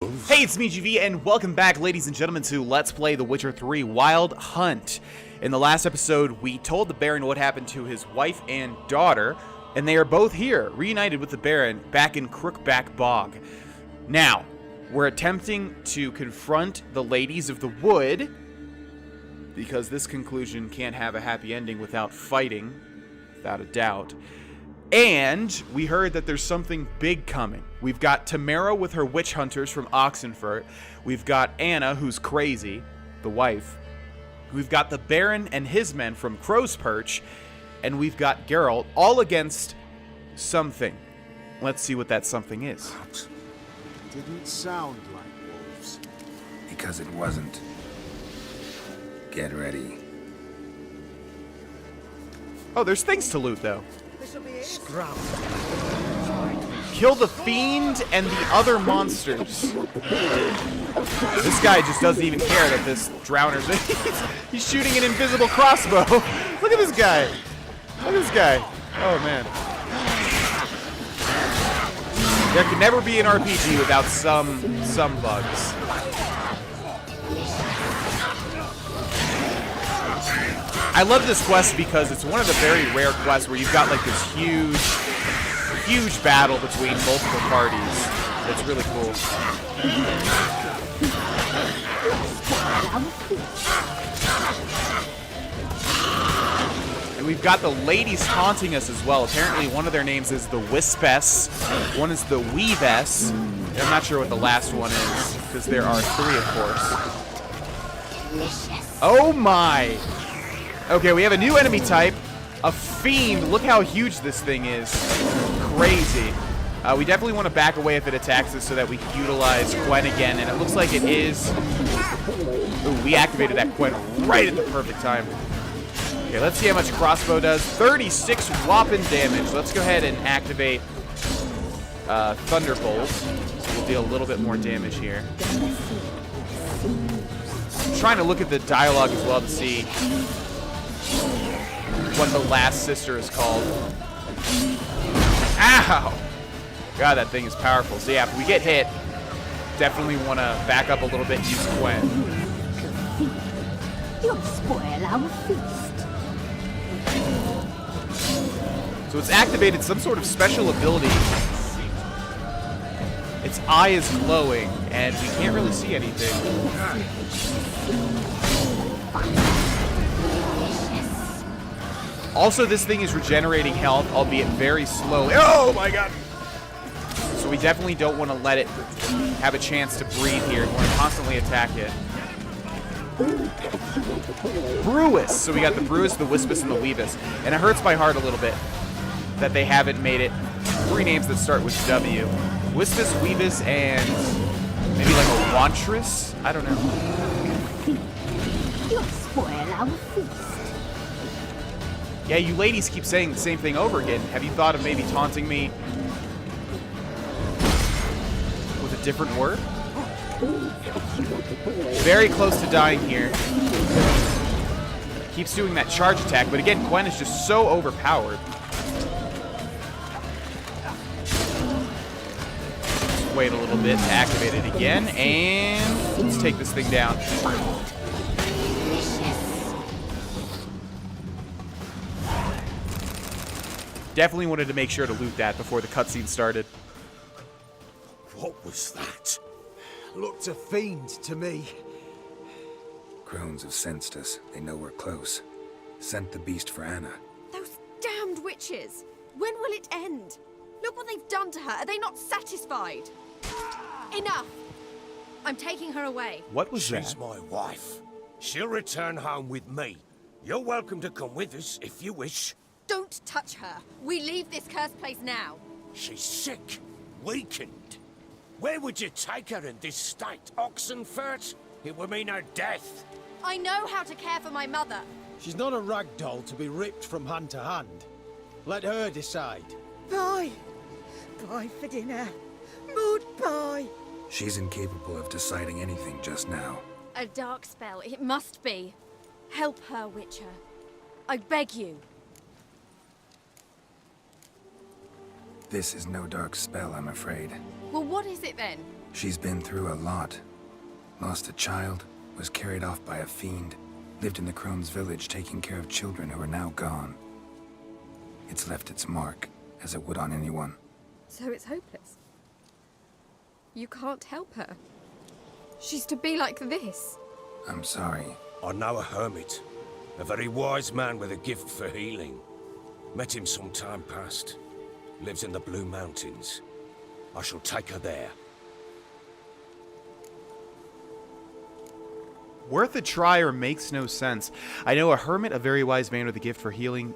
Hey, it's me, GV, and welcome back, ladies and gentlemen, to Let's Play The Witcher 3 Wild Hunt. In the last episode, we told the Baron what happened to his wife and daughter, and they are both here, reunited with the Baron, back in Crookback Bog. Now, we're attempting to confront the ladies of the wood, because this conclusion can't have a happy ending without fighting, without a doubt. And we heard that there's something big coming. We've got Tamara with her witch hunters from Oxenfurt. We've got Anna, who's crazy, the wife. We've got the Baron and his men from Crow's Perch. And we've got Geralt, all against something. Let's see what that something is. Didn't sound like wolves. Because it wasn't. Get ready. Oh, there's things to loot, though. Scrap. Kill the fiend and the other monsters. This guy just doesn't even care that this drowner's... He's shooting an invisible crossbow. Look at this guy. Look at this guy. Oh, man. There can never be an RPG without some bugs. I love this quest because it's one of the very rare quests where you've got like this huge battle between multiple parties. It's really cool. And we've got the ladies taunting us as well. Apparently one of their names is the Wispess, one is the Weavess, and I'm not sure what the last one is, because there are three, of course. Oh my! Okay, we have a new enemy type, a fiend. Look how huge this thing is. Crazy. We definitely want to back away if it attacks us so that we can utilize Gwen again, and it looks like it is. Ooh, we activated that Gwen right at the perfect time. Okay, let's see how much crossbow does. 36 whopping damage. Let's go ahead and activate Thunderbolt. We'll deal a little bit more damage here. I'm trying to look at the dialogue as well to see what the last sister is called. Ow! God, that thing is powerful. So yeah, if we get hit, definitely want to back up a little bit and use Gwen. You'll spoil our feast. So it's activated some sort of special ability. Its eye is glowing, and we can't really see anything. Also, this thing is regenerating health, albeit very slowly. Oh my god! So we definitely don't want to let it have a chance to breathe here. We want to constantly attack it. Brewis! So we got the Brewis, the Wispus, and the Weavus. And it hurts my heart a little bit that they haven't made it three names that start with W. Wispus, Weavus, and maybe like a Wantress? I don't know. You'll spoil our feast. Yeah, you ladies keep saying the same thing over again. Have you thought of maybe taunting me with a different word? Very close to dying here. Keeps doing that charge attack, but again, Gwen is just so overpowered. Just wait a little bit to activate it again, and let's take this thing down. Definitely wanted to make sure to loot that before the cutscene started. What was that? Looked a fiend to me. Crones have sensed us. They know we're close. Sent the beast for Anna. Those damned witches! When will it end? Look what they've done to her. Are they not satisfied? Enough! I'm taking her away. What was that? She's my wife. She'll return home with me. You're welcome to come with us if you wish. Don't touch her. We leave this cursed place now. She's sick, weakened. Where would you take her in this state? Oxenfurt? It would mean her death. I know how to care for my mother. She's not a rag doll to be ripped from hand to hand. Let her decide. Bye. Bye for dinner. Mood bye. She's incapable of deciding anything just now. A dark spell. It must be. Help her, Witcher. I beg you. This is no dark spell, I'm afraid. Well, what is it then? She's been through a lot. Lost a child, was carried off by a fiend, lived in the Crones village taking care of children who are now gone. It's left its mark, as it would on anyone. So it's hopeless. You can't help her. She's to be like this. I'm sorry. I know a hermit. A very wise man with a gift for healing. Met him some time past. Lives in the Blue Mountains. I shall take her there. Worth a try or makes no sense. I know a hermit, a very wise man with a gift for healing.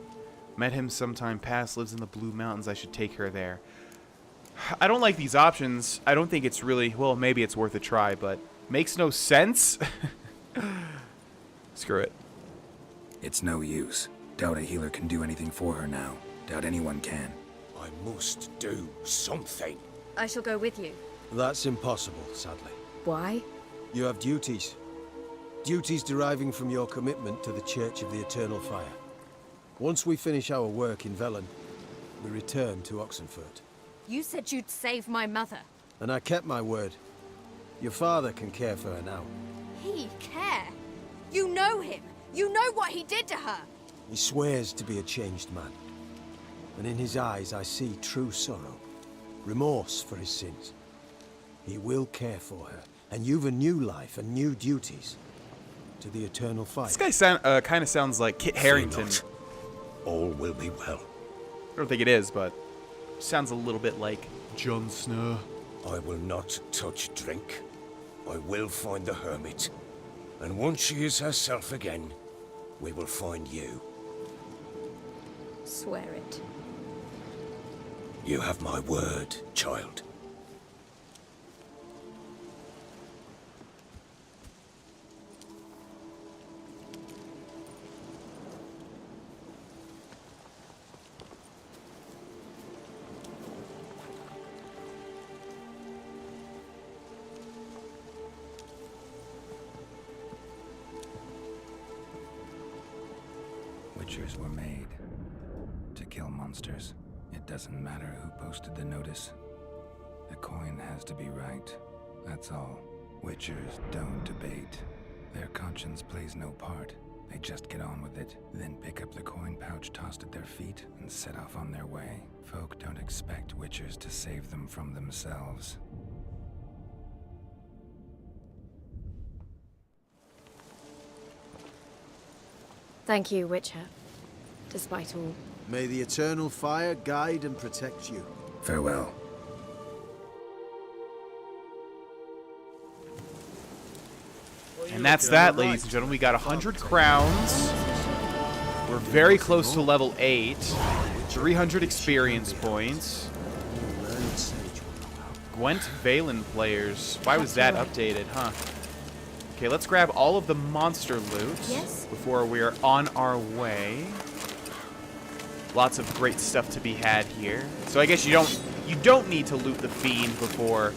Met him sometime past, lives in the Blue Mountains. I should take her there. I don't like these options. I don't think it's really, well, maybe it's worth a try, but makes no sense. Screw it. It's no use. Doubt a healer can do anything for her now. Doubt anyone can. I must do something. I shall go with you. That's impossible, sadly. Why? You have duties. Duties deriving from your commitment to the Church of the Eternal Fire. Once we finish our work in Velen, we return to Oxenfurt. You said you'd save my mother. And I kept my word. Your father can care for her now. He care? You know him. You know what he did to her. He swears to be a changed man. And in his eyes I see true sorrow. Remorse for his sins. He will care for her. And you've a new life and new duties. To the Eternal Fire. This guy kind of sounds like Kit Harington. All will be well. I don't think it is, but sounds a little bit like Jon Snow. I will not touch drink. I will find the hermit. And once she is herself again, we will find you. Swear it. You have my word, child. Witchers were made to kill monsters. It doesn't matter who posted the notice. The coin has to be right. That's all. Witchers don't debate. Their conscience plays no part. They just get on with it, then pick up the coin pouch tossed at their feet and set off on their way. Folk don't expect witchers to save them from themselves. Thank you, Witcher. Despite all. May the Eternal Fire guide and protect you. Farewell. And that's that, ladies and gentlemen. We got 100 crowns. We're very close to level 8. 300 experience points. Gwent Valen players. Why was that updated, huh? Okay, let's grab all of the monster loot before we are on our way. Lots of great stuff to be had here. So I guess you don't need to loot the fiend before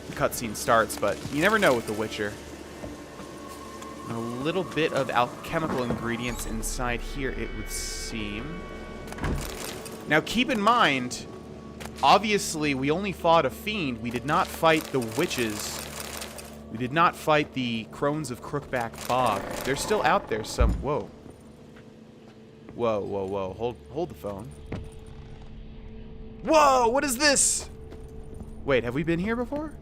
the cutscene starts, but you never know with The Witcher. A little bit of alchemical ingredients inside here, it would seem. Now keep in mind, obviously we only fought a fiend. We did not fight the witches. We did not fight the Crones of Crookback Bog. They're still out there some... Whoa. Whoa, whoa, whoa. Hold the phone. Whoa, what is this? Wait, have we been here before?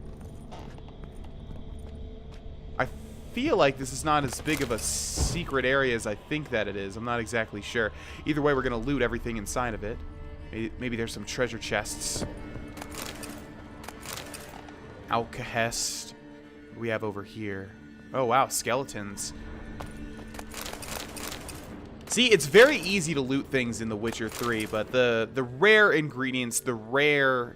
I feel like this is not as big of a secret area as I think that it is. I'm not exactly sure. Either way, we're going to loot everything inside of it. Maybe there's some treasure chests. Alcahest. What do we have over here? Oh, wow, skeletons. See, it's very easy to loot things in The Witcher 3, but the rare ingredients, the rare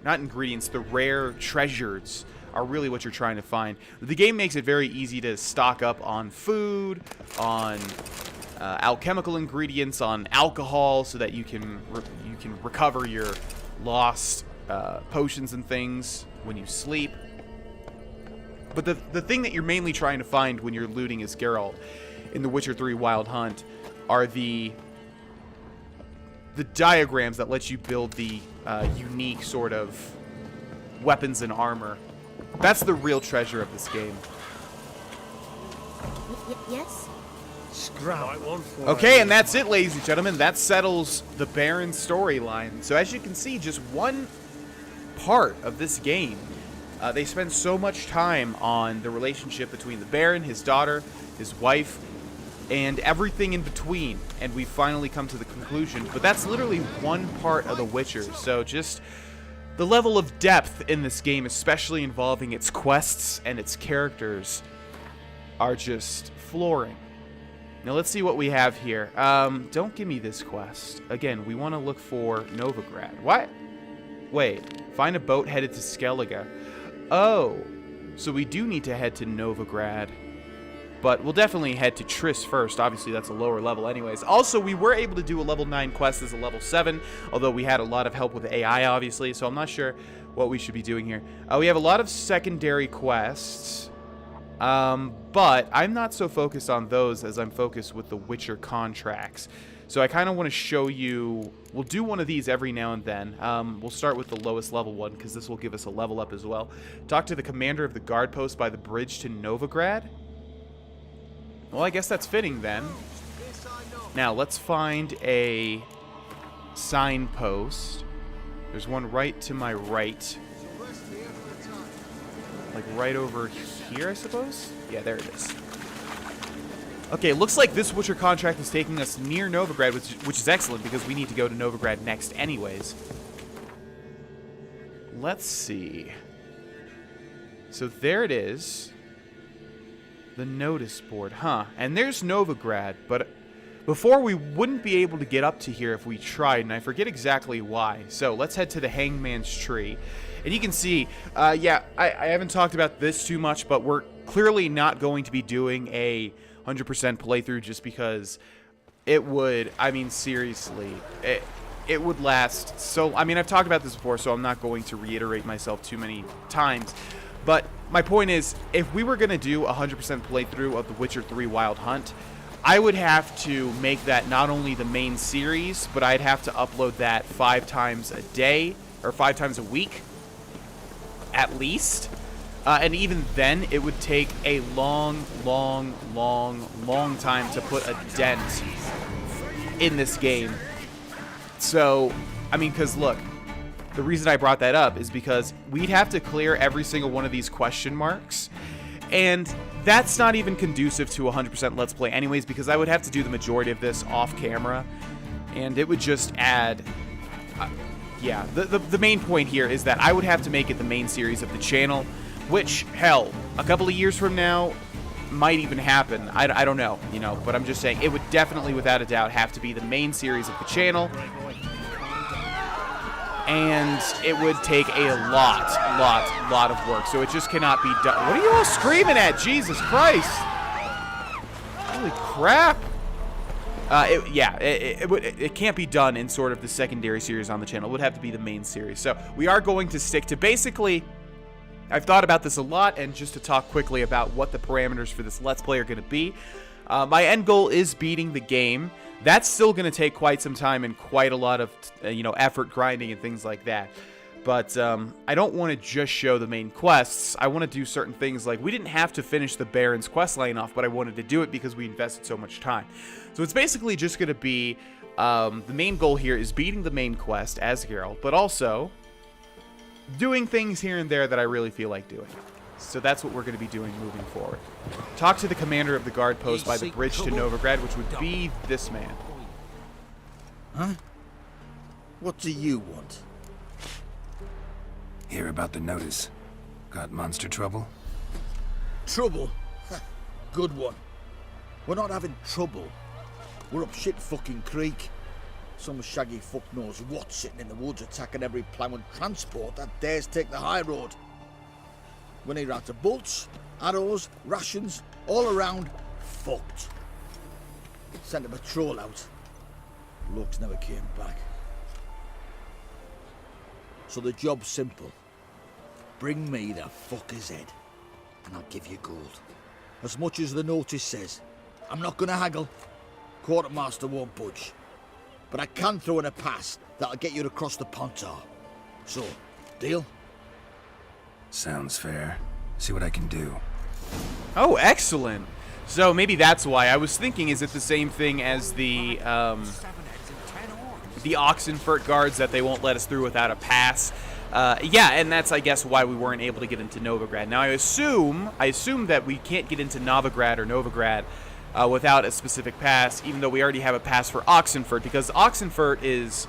treasures are really what you're trying to find. The game makes it very easy to stock up on food, on alchemical ingredients, on alcohol, so that you can recover your lost potions and things when you sleep. But the thing that you're mainly trying to find when you're looting as Geralt in The Witcher 3 Wild Hunt are the diagrams that let you build the unique sort of weapons and armor That's the real treasure of this game. Yes? Okay, and that's it, ladies and gentlemen. That settles the Baron storyline. So as you can see, just one part of this game. They spend so much time on the relationship between the Baron, his daughter, his wife, and everything in between. And we finally come to the conclusion. But that's literally one part of The Witcher. So just the level of depth in this game, especially involving its quests and its characters, are just flooring. Now let's see what we have here. Don't give me this quest. Again, we want to look for Novigrad. What? Wait. Find a boat headed to Skellige. Oh. So we do need to head to Novigrad. But we'll definitely head to Triss first. Obviously, that's a lower level anyways. Also, we were able to do a level 9 quest as a level 7. Although we had a lot of help with AI, obviously. So I'm not sure what we should be doing here. We have a lot of secondary quests. But I'm not so focused on those as I'm focused with the Witcher contracts. So I kind of want to show you, we'll do one of these every now and then. We'll start with the lowest level one because this will give us a level up as well. Talk to the commander of the guard post by the bridge to Novigrad. Well, I guess that's fitting then. Now let's find a signpost. There's one right to my right. Like right over here, I suppose? Yeah, there it is. Okay, it looks like this Witcher contract is taking us near Novigrad, which is excellent because we need to go to Novigrad next anyways. Let's see. So there it is. The notice board, huh? And there's Novigrad, but before we wouldn't be able to get up to here if we tried, and I forget exactly why. So let's head to the Hangman's Tree. And you can see, yeah, I haven't talked about this too much, but we're clearly not going to be doing a 100% playthrough just because it would, I mean, seriously, it would last so, I mean, I've talked about this before, so I'm not going to reiterate myself too many times. But my point is, if we were going to do a 100% playthrough of The Witcher 3 Wild Hunt, I would have to make that not only the main series, but I'd have to upload that 5 times a day, or 5 times a week, at least. And even then, it would take a long time to put a dent in this game. So, I mean, because look, the reason I brought that up is because we'd have to clear every single one of these question marks. And that's not even conducive to 100% Let's Play anyways, because I would have to do the majority of this off camera. And it would just add... yeah, the main point here is that I would have to make it the main series of the channel, which, hell, a couple of years from now might even happen. I don't know, you know, but I'm just saying it would definitely, without a doubt, have to be the main series of the channel. And it would take a lot of work. So it just cannot be done. What are you all screaming at? Jesus Christ. Holy crap. It can't be done in sort of the secondary series on the channel. It would have to be the main series. So we are going to stick to basically... I've thought about this a lot, and just to talk quickly about what the parameters for this Let's Play are going to be. My end goal is beating the game. That's still going to take quite some time and quite a lot of, effort grinding and things like that. But I don't want to just show the main quests. I want to do certain things like we didn't have to finish the Baron's quest line off, but I wanted to do it because we invested so much time. So it's basically just going to be the main goal here is beating the main quest as Geralt, but also doing things here and there that I really feel like doing. So that's what we're going to be doing moving forward. Talk to the commander of the guard post by the bridge to Novigrad, which would be this man. Huh? What do you want? Hear about the notice. Got monster trouble? Trouble? Good one. We're not having trouble. We're up shit fucking creek. Some shaggy fuck knows what sitting in the woods attacking every plough and transport that dares take the high road. We need out of bolts, arrows, rations, all around, fucked. Sent a patrol out. Blokes never came back. So the job's simple. Bring me the fucker's head, and I'll give you gold. As much as the notice says. I'm not gonna haggle. Quartermaster won't budge. But I can throw in a pass that'll get you across the Pontar. So, deal? Sounds fair. See what I can do. Oh, excellent. So maybe that's why. I was thinking, is it the same thing as the Oxenfurt guards that they won't let us through without a pass? Yeah, and that's, I guess, why we weren't able to get into Novigrad. Now, I assume that we can't get into Novigrad or Novigrad without a specific pass, even though we already have a pass for Oxenfurt, because Oxenfurt is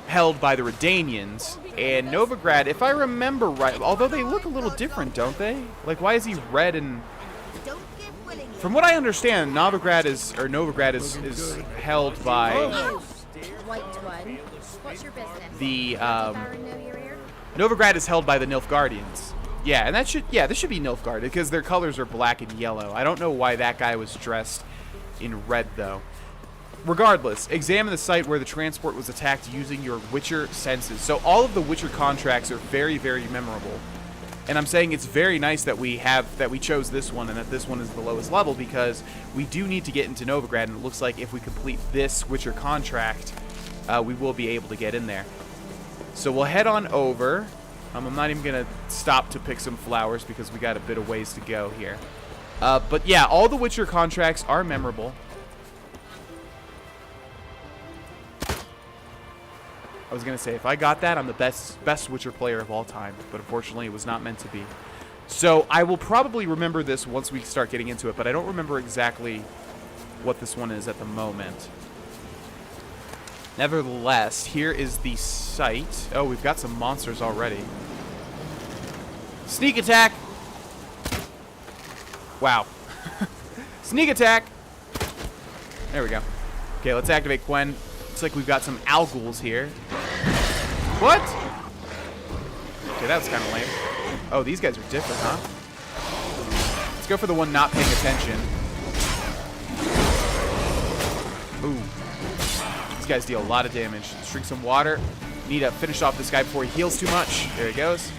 held by the Redanians, and Novigrad, if I remember right, although they look a little different, don't they? Like, why is he red and... From what I understand, Novigrad is held by White one. What's your business? the Novigrad is held by the Nilfgaardians. Yeah, and this should be Nilfgaard because their colors are black and yellow. I don't know why that guy was dressed in red though. Regardless, examine the site where the transport was attacked using your Witcher senses. So all of the Witcher contracts are very, very memorable. And I'm saying it's very nice that we chose this one and that this one is the lowest level because we do need to get into Novigrad, and it looks like if we complete this Witcher contract, we will be able to get in there. So we'll head on over. I'm not even going to stop to pick some flowers because we got a bit of ways to go here. But yeah, all the Witcher contracts are memorable. I was going to say, if I got that, I'm the best Witcher player of all time. But unfortunately, it was not meant to be. So I will probably remember this once we start getting into it, but I don't remember exactly what this one is at the moment. Nevertheless, here is the site. Oh, we've got some monsters already. Sneak attack! Wow. Sneak attack! There we go. Okay, let's activate Quen. Looks like we've got some Alguls here. What? Okay, that was kind of lame. Oh, these guys are different, huh? Let's go for the one not paying attention. Ooh. These guys deal a lot of damage. Let's drink some water. Need to finish off this guy before he heals too much. There he goes.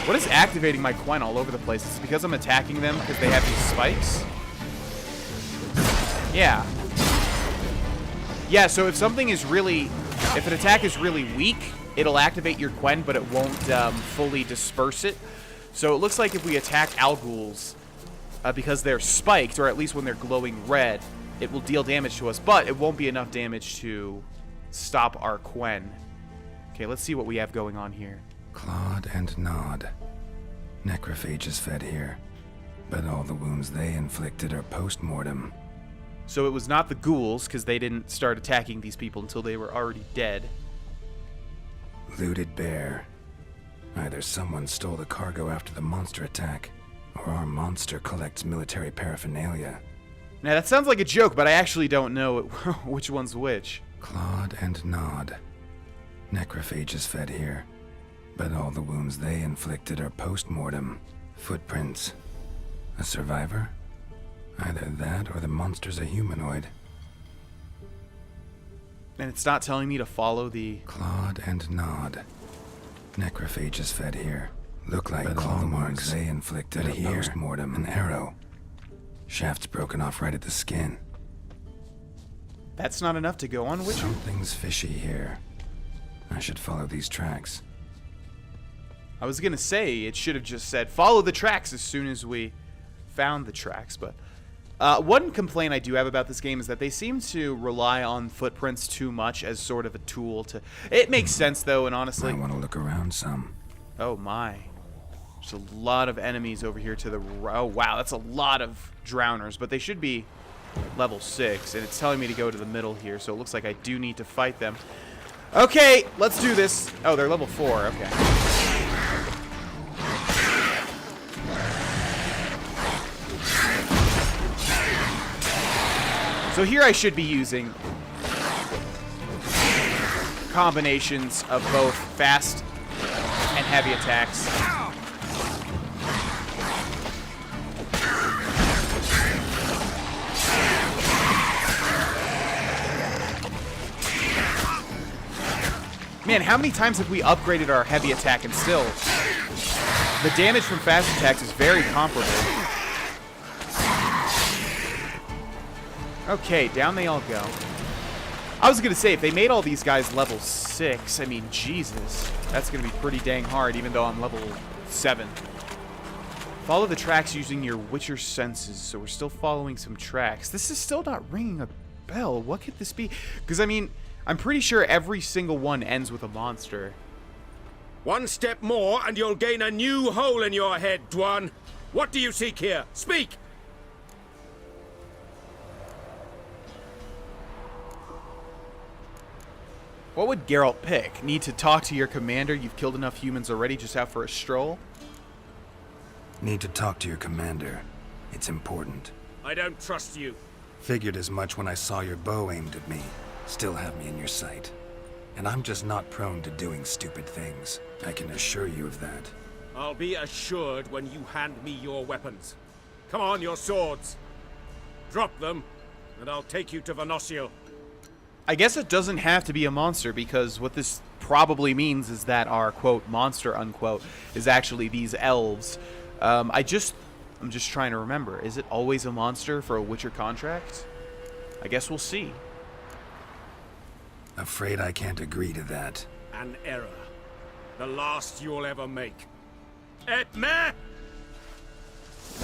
What is activating my Quen all over the place? Is it because I'm attacking them because they have these spikes? Yeah. Yeah, so if something is really... If an attack is really weak, it'll activate your Quen, but it won't fully disperse it. So it looks like if we attack Alguls, because they're spiked, or at least when they're glowing red, it will deal damage to us, but it won't be enough damage to stop our Quen. Okay, let's see what we have going on here. Clawed and gnawed. Necrophages fed here, but all the wounds they inflicted are post-mortem. So it was not the ghouls, because they didn't start attacking these people until they were already dead. Looted bear. Either someone stole the cargo after the monster attack, or our monster collects military paraphernalia. Now that sounds like a joke, but I actually don't know which one's which. Clawed and gnawed. Necrophages fed here, but all the wounds they inflicted are post-mortem. Footprints. A survivor? Either that or the monster's a humanoid. And it's not telling me to follow the... Clawed and gnawed. Necrophages fed here. Look like claw marks they inflicted at post-mortem. An arrow. Shaft's broken off right at the skin. That's not enough to go on, Witcher? Something's fishy here. I should follow these tracks. I was gonna say, it should have just said, follow the tracks as soon as we found the tracks, but... one complaint I do have about this game is that they seem to rely on footprints too much as sort of a tool to... It makes sense, though, and honestly... I want to look around some. Oh, my. There's a lot of enemies over here to the... Oh, wow, that's a lot of drowners, but they should be level 6, and it's telling me to go to the middle here, so it looks like I do need to fight them. Okay, let's do this. Oh, they're level 4, okay. So here I should be using combinations of both fast and heavy attacks. Man, how many times have we upgraded our heavy attack and still the damage from fast attacks is very comparable. Okay, down they all go. I was going to say, if they made all these guys level 6, I mean, Jesus, that's going to be pretty dang hard, even though I'm level 7. Follow the tracks using your Witcher senses. So we're still following some tracks. This is still not ringing a bell. What could this be? Because, I mean, I'm pretty sure every single one ends with a monster. One step more and you'll gain a new hole in your head, Dwan. What do you seek here? Speak! What would Geralt pick? Need to talk to your commander? You've killed enough humans already, just out for a stroll? Need to talk to your commander. It's important. I don't trust you. Figured as much when I saw your bow aimed at me. Still have me in your sight. And I'm just not prone to doing stupid things. I can assure you of that. I'll be assured when you hand me your weapons. Come on, your swords. Drop them, and I'll take you to VanaVitriolic. I guess it doesn't have to be a monster, because what this probably means is that our, quote, monster, unquote, is actually these elves. I'm just trying to remember. Is it always a monster for a Witcher contract? I guess we'll see. Afraid I can't agree to that. An error. The last you'll ever make. Et me!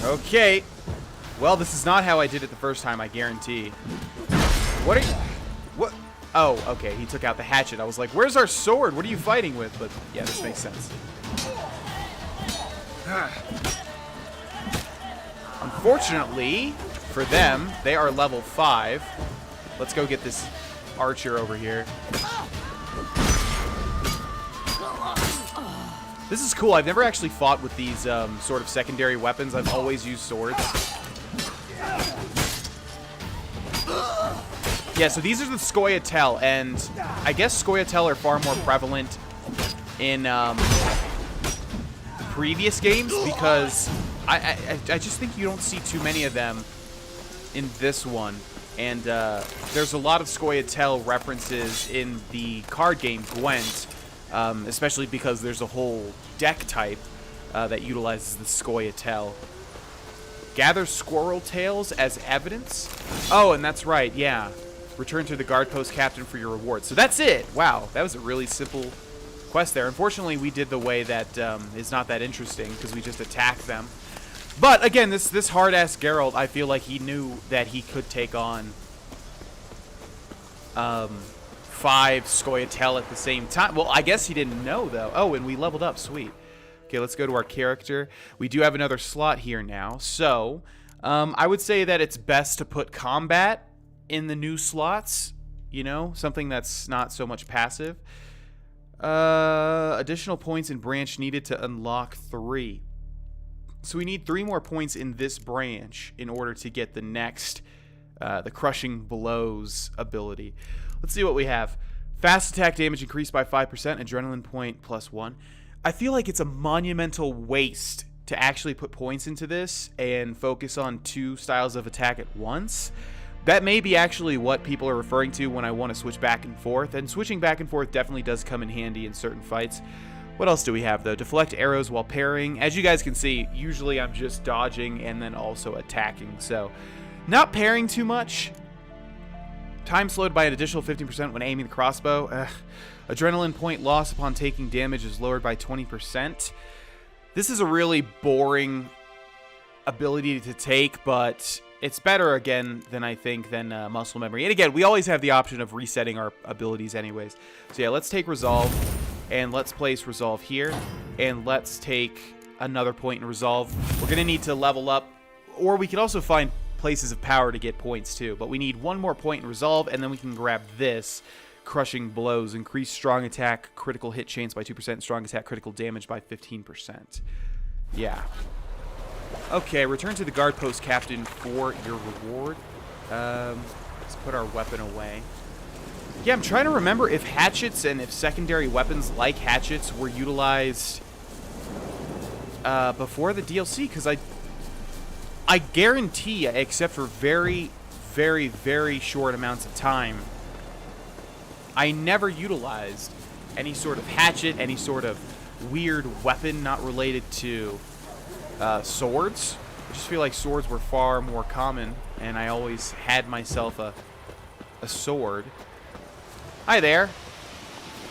Okay. Well, this is not how I did it the first time, I guarantee. What are you... What? Oh, okay. He took out the hatchet. I was like, where's our sword? What are you fighting with? But, yeah, this makes sense. Unfortunately, for them, they are level 5. Let's go get this archer over here. This is cool. I've never actually fought with these sort of secondary weapons. I've always used swords. Yeah, so these are the Scoia'tael, and I guess Scoia'tael are far more prevalent in previous games, because I just think you don't see too many of them in this one. And there's a lot of Scoia'tael references in the card game Gwent, especially because there's a whole deck type that utilizes the Scoia'tael. Gather squirrel tails as evidence? Oh, and that's right, yeah. Return to the guard post captain for your reward. So that's it. Wow, that was a really simple quest there. Unfortunately, we did the way that is not that interesting, because we just attacked them. But again, this hard-ass Geralt, I feel like he knew that he could take on 5 Scoia'tael at the same time. Well, I guess he didn't know, though. Oh, and we leveled up. Sweet. Okay, let's go to our character. We do have another slot here now. So, I would say that it's best to put combat in the new slots. You know, something that's not so much passive. Additional points in branch needed to unlock 3. So we need 3 more points in this branch in order to get the next, the Crushing Blows ability. Let's see what we have. Fast attack damage increased by 5%, adrenaline point +1. I feel like it's a monumental waste to actually put points into this and focus on 2 styles of attack at once. That may be actually what people are referring to when I want to switch back and forth, and switching back and forth definitely does come in handy in certain fights. What else do we have, though? Deflect arrows while parrying. As you guys can see, usually I'm just dodging and then also attacking, so not parrying too much. Time slowed by an additional 15% when aiming the crossbow. Adrenaline point loss upon taking damage is lowered by 20%. This is a really boring ability to take, but it's better, again, than I think, than muscle memory. And again, we always have the option of resetting our abilities anyways. So yeah, let's take Resolve, and let's place Resolve here, and let's take another point in Resolve. We're going to need to level up, or we can also find places of power to get points too, but we need 1 more point in Resolve, and then we can grab this. Crushing Blows. Increase strong attack critical hit chance by 2%, strong attack critical damage by 15%. Yeah. Okay, return to the guard post captain for your reward. Let's put our weapon away. Yeah, I'm trying to remember if hatchets and if secondary weapons like hatchets were utilized before the DLC, because I guarantee, except for very, very, very short amounts of time, I never utilized any sort of hatchet, any sort of weird weapon not related to swords. I just feel like swords were far more common, and I always had myself a sword. Hi there.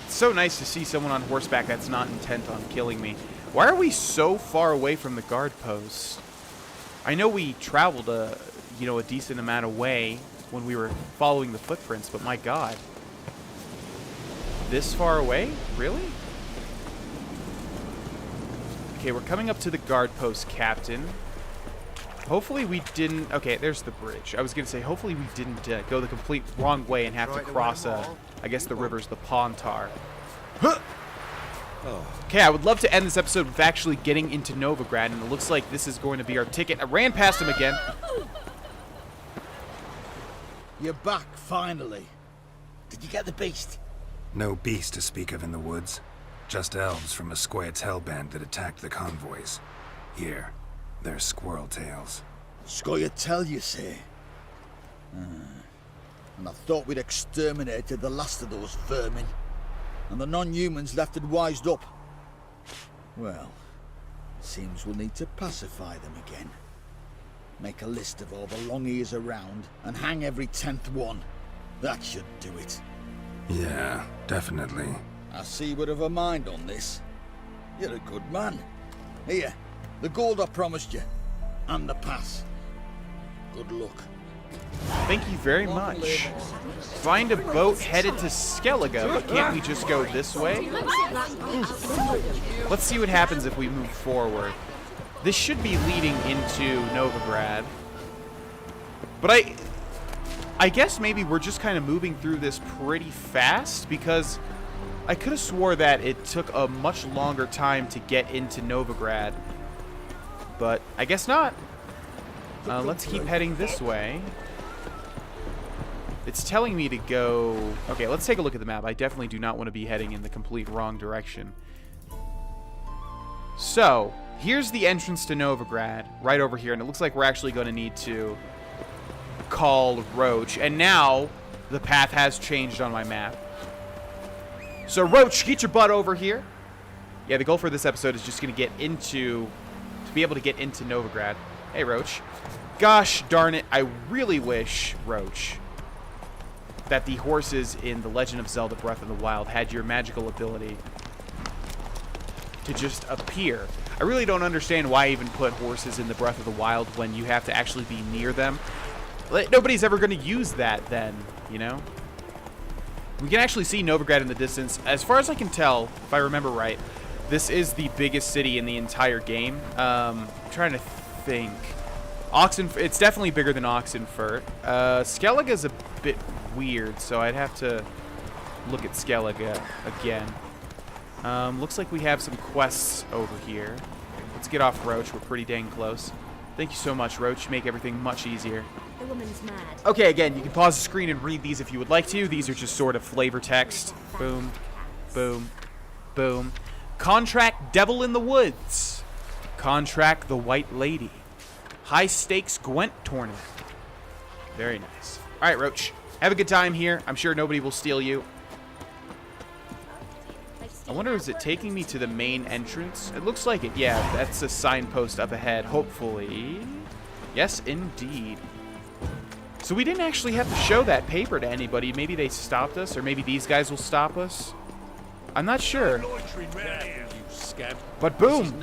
It's so nice to see someone on horseback that's not intent on killing me. Why are we so far away from the guard post? I know we traveled a decent amount of way when we were following the footprints, but my god. This far away? Really? Okay, we're coming up to the guard post, Captain. Hopefully we didn't... Okay, there's the bridge. I was going to say, hopefully we didn't go the complete wrong way and have to cross I guess the river's the Pontar. Okay, I would love to end this episode with actually getting into Novigrad, and it looks like this is going to be our ticket. I ran past him again. You're back, finally. Did you get the beast? No beast to speak of in the woods. Just elves from a Scoia'tael band that attacked the convoys. Here, they're squirrel tails. Scoia'tael, you say? And I thought we'd exterminated the last of those vermin. And the non-humans left and wised up. Well, seems we'll need to pacify them again. Make a list of all the long ears around and hang every 10th one. That should do it. Yeah, definitely. I see you would have a mind on this. You're a good man. Here, the gold I promised you. And the pass. Good luck. Thank you very much. Find a boat headed to Skellige, but can't we just go this way? Let's see what happens if we move forward. This should be leading into Novigrad. But I guess maybe we're just kind of moving through this pretty fast, because I could have swore that it took a much longer time to get into Novigrad. But I guess not. Let's keep heading this way. It's telling me to go... Okay, let's take a look at the map. I definitely do not want to be heading in the complete wrong direction. So, here's the entrance to Novigrad, right over here. And it looks like we're actually going to need to call Roach. And now, the path has changed on my map. So, Roach, get your butt over here. Yeah, the goal for this episode is just going to get into... to be able to get into Novigrad. Hey, Roach. Gosh darn it, I really wish, Roach, that the horses in The Legend of Zelda Breath of the Wild had your magical ability to just appear. I really don't understand why even put horses in the Breath of the Wild when you have to actually be near them. Nobody's ever going to use that then, you know? We can actually see Novigrad in the distance. As far as I can tell, if I remember right, this is the biggest city in the entire game. I'm trying to think. It's definitely bigger than Oxenfurt. Skellige is a bit weird, so I'd have to look at Skellige again. Looks like we have some quests over here. Let's get off Roach. We're pretty dang close. Thank you so much, Roach. You make everything much easier. The woman's mad. Okay, again, you can pause the screen and read these if you would like to. These are just sort of flavor text. Boom, boom, boom. Contract Devil in the Woods. Contract the White Lady. High Stakes Gwent Tournament. Very nice. All right, Roach. Have a good time here. I'm sure nobody will steal you. I wonder, is it taking me to the main entrance? It looks like it. Yeah, that's a signpost up ahead. Hopefully. Yes, indeed. So we didn't actually have to show that paper to anybody. Maybe they stopped us, or maybe these guys will stop us. I'm not sure. But boom,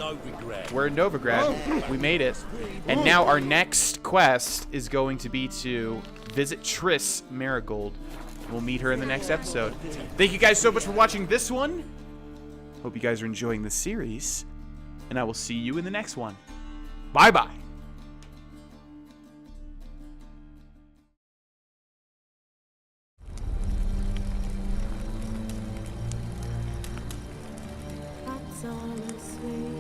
we're in Novigrad. We made it. And now our next quest is going to be to visit Triss Merigold. We'll meet her in the next episode. Thank you guys so much for watching this one. Hope you guys are enjoying the series. And I will see you in the next one. Bye-bye. That's all the sweet.